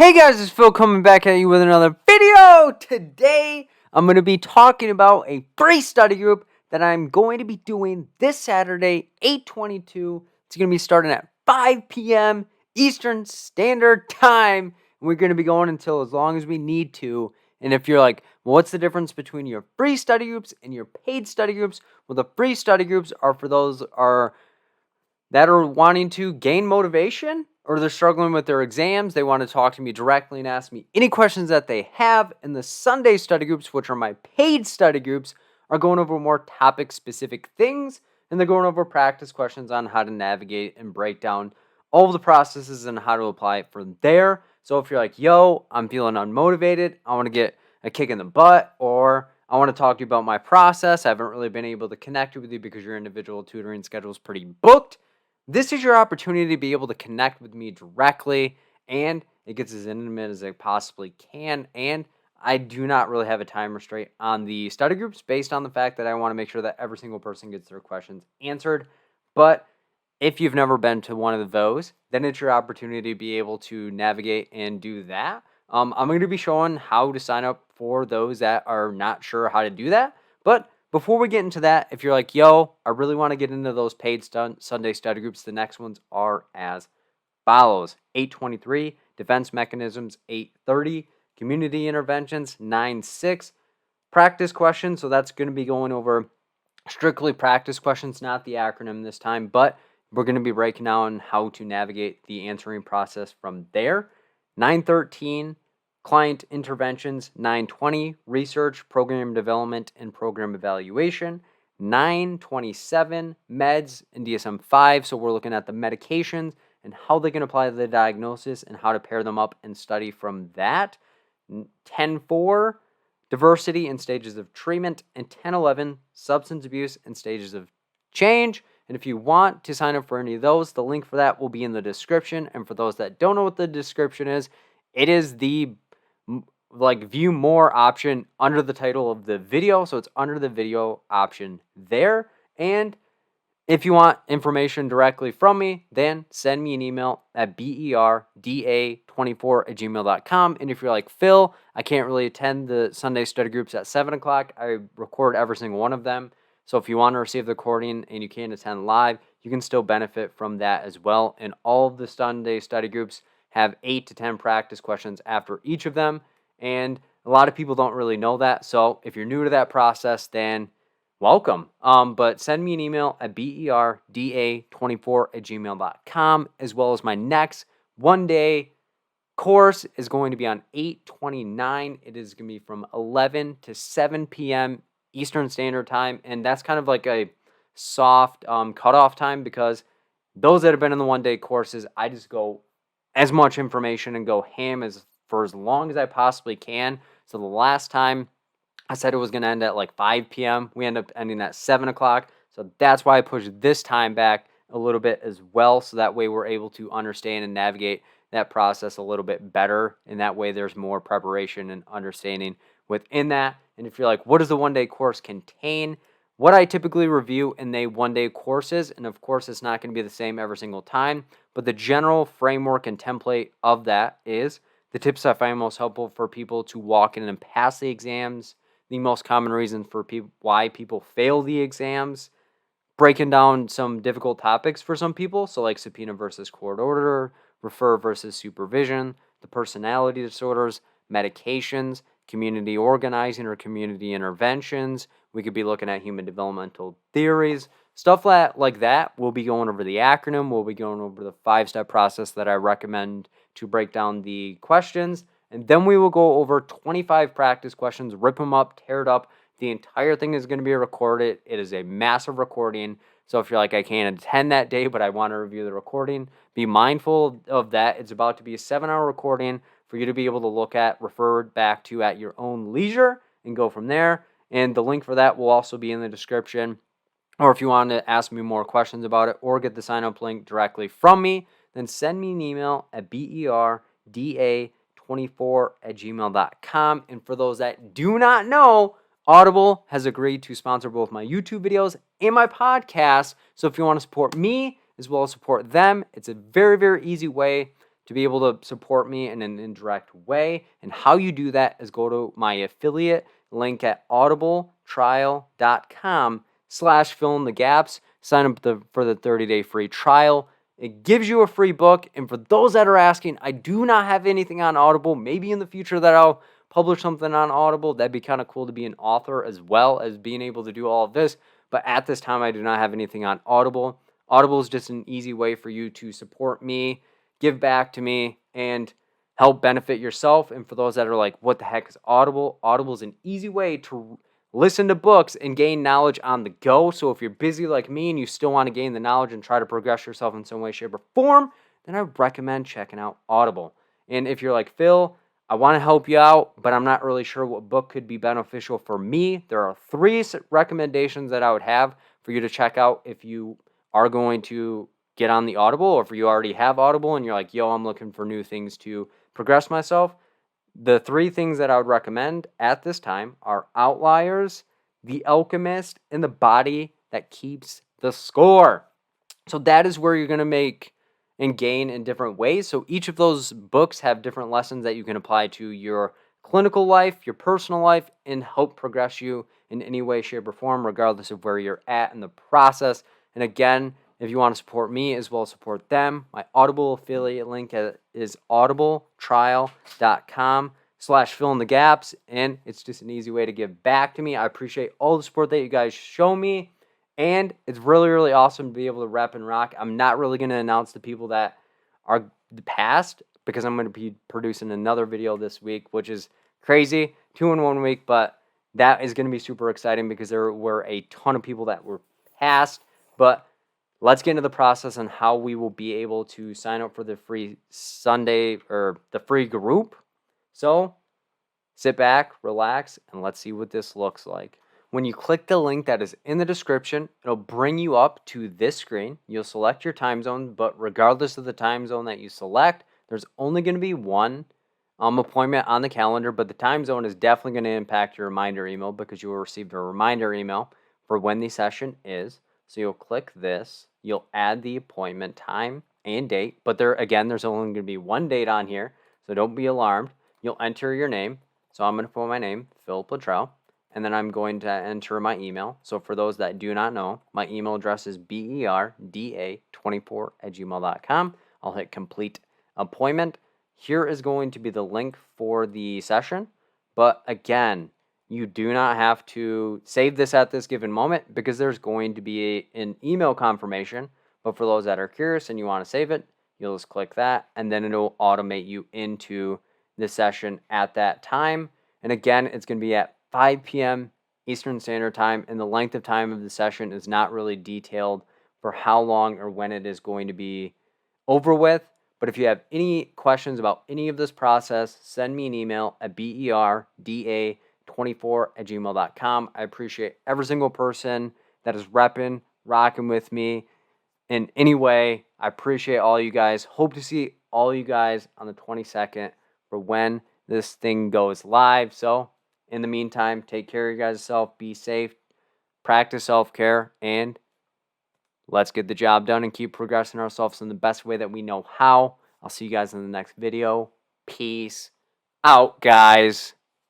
Hey guys, it's Phil coming back at you with another video. Today, I'm going to be talking about a free study group that I'm going to be doing this Saturday, 8/22. It's going to be starting at 5 p.m. Eastern Standard Time. And we're going to be going until as long as we need to. And if you're like, well, what's the difference between your free study groups and your paid study groups? Well, the free study groups are for those that are wanting to gain motivation or they're struggling with their exams. They want to talk to me directly and ask me any questions that they have. And the Sunday study groups, which are my paid study groups, are going over more topic-specific things, and they're going over practice questions on how to navigate and break down all of the processes and how to apply it from there. So if you're like, yo, I'm feeling unmotivated, I want to get a kick in the butt, or I want to talk to you about my process, I haven't really been able to connect with you because your individual tutoring schedule is pretty booked, this is your opportunity to be able to connect with me directly, and it gets as intimate as it possibly can. And I do not really have a time restraint on the study groups based on the fact that I want to make sure that every single person gets their questions answered. But if you've never been to one of those, then it's your opportunity to be able to navigate and do that. I'm going to be showing how to sign up for those that are not sure how to do that. But before we get into that, if you're like, yo, I really want to get into those paid Sunday study groups, the next ones are as follows. 8:23, defense mechanisms, 8:30, community interventions, 9:06, practice questions. So that's going to be going over strictly practice questions, not the acronym this time, but we're going to be breaking down how to navigate the answering process from there. 9:13, client interventions. 9:20, research, program development, and program evaluation. 9:27, meds and DSM-5. So we're looking at the medications and how they can apply to the diagnosis and how to pair them up and study from that. 10:4, diversity and stages of treatment, and 10:11, substance abuse and stages of change. And if you want to sign up for any of those, the link for that will be in the description. And for those that don't know what the description is, it is the view more option under the title of the video. So it's under the video option there. And if you want information directly from me, then send me an email at berda24@gmail.com. And if you're like, Phil, I can't really attend the Sunday study groups at 7 o'clock, I record every single one of them. So if you want to receive the recording and you can't attend live, you can still benefit from that as well. And all of the Sunday study groups have 8 to 10 practice questions after each of them. And a lot of people don't really know that. So if you're new to that process, then welcome. But send me an email at berda24@gmail.com, as well as my next one-day course is going to be on 8/29. It is going to be from 11 to 7 p.m. Eastern Standard Time, and that's kind of like a soft cutoff time because those that have been in the one-day courses, I just go as much information and go ham for as long as I possibly can. So the last time I said it was going to end at like 5 p.m. We end up ending at 7 o'clock. So that's why I pushed this time back a little bit as well. So that way we're able to understand and navigate that process a little bit better. And that way there's more preparation and understanding within that. And if you're like, what does the one-day course contain? What I typically review in the one-day courses, and of course it's not going to be the same every single time, but the general framework and template of that is the tips I find most helpful for people to walk in and pass the exams, the most common reasons for why people fail the exams, breaking down some difficult topics for some people, so like subpoena versus court order, refer versus supervision, the personality disorders, medications, community organizing or community interventions. We could be looking at human developmental theories, stuff like that. We'll be going over the acronym. We'll be going over the 5-step process that I recommend to break down the questions. And then we will go over 25 practice questions, rip them up, tear it up. The entire thing is going to be recorded. It is a massive recording. So if you're like, I can't attend that day, but I want to review the recording, be mindful of that. It's about to be a 7-hour recording for you to be able to look at, refer back to at your own leisure, and go from there. And the link for that will also be in the description. Or if you want to ask me more questions about it or get the sign-up link directly from me, then send me an email at berda24@gmail.com. And for those that do not know, Audible has agreed to sponsor both my YouTube videos and my podcast. So if you want to support me as well as support them, it's a very, very easy way to be able to support me in an indirect way. And how you do that is go to my affiliate link at audibletrial.com/fill-in-the-gaps. Sign up for the 30-day free trial. It gives you a free book. And for those that are asking, I do not have anything on Audible. Maybe in the future that I'll publish something on Audible. That'd be kind of cool to be an author as well as being able to do all of this. But at this time, I do not have anything on Audible. Audible is just an easy way for you to support me, give back to me, and help benefit yourself. And for those that are like, what the heck is Audible? Audible is an easy way to listen to books and gain knowledge on the go. So if you're busy like me and you still want to gain the knowledge and try to progress yourself in some way, shape, or form, then I would recommend checking out Audible. And if you're like, Phil, I want to help you out, but I'm not really sure what book could be beneficial for me, there are 3 recommendations that I would have for you to check out if you are going to get on the Audible, or if you already have Audible and you're like, yo, I'm looking for new things to progress myself. The 3 things that I would recommend at this time are Outliers, The Alchemist, and The Body That Keeps the Score. So that is where you're going to make and gain in different ways. So each of those books have different lessons that you can apply to your clinical life, your personal life, and help progress you in any way, shape, or form, regardless of where you're at in the process. And again, if you want to support me as well as support them, my Audible affiliate link is audibletrial.com/fill-in-the-gaps. And it's just an easy way to give back to me. I appreciate all the support that you guys show me. And it's really, really awesome to be able to rep and rock. I'm not really going to announce the people that are the past because I'm going to be producing another video this week, which is crazy, 2 in 1 week. But that is going to be super exciting because there were a ton of people that were past. But let's get into the process on how we will be able to sign up for the free Sunday or the free group. So sit back, relax, and let's see what this looks like. When you click the link that is in the description, it'll bring you up to this screen. You'll select your time zone, but regardless of the time zone that you select, there's only going to be one appointment on the calendar, but the time zone is definitely going to impact your reminder email because you will receive a reminder email for when the session is. So you'll click this, you'll add the appointment time and date, but there's only going to be one date on here, so don't be alarmed. You'll enter your name. So I'm going to put my name, Phil Luttrell. And then I'm going to enter my email. So for those that do not know, my email address is berda24@gmail.com. I'll hit complete appointment. Here is going to be the link for the session. But again, you do not have to save this at this given moment because there's going to be an email confirmation. But for those that are curious and you want to save it, you'll just click that and then it'll automate you into the session at that time. And again, it's going to be at 5 p.m. Eastern Standard Time, and the length of time of the session is not really detailed for how long or when it is going to be over with. But if you have any questions about any of this process, send me an email at berda24@gmail.com. I appreciate every single person that is repping, rocking with me in any way. I appreciate all you guys. Hope to see all you guys on the 22nd for when this thing goes live. So in the meantime, take care of you guys yourself, be safe, practice self-care, and let's get the job done and keep progressing ourselves in the best way that we know how. I'll see you guys in the next video. Peace out, guys.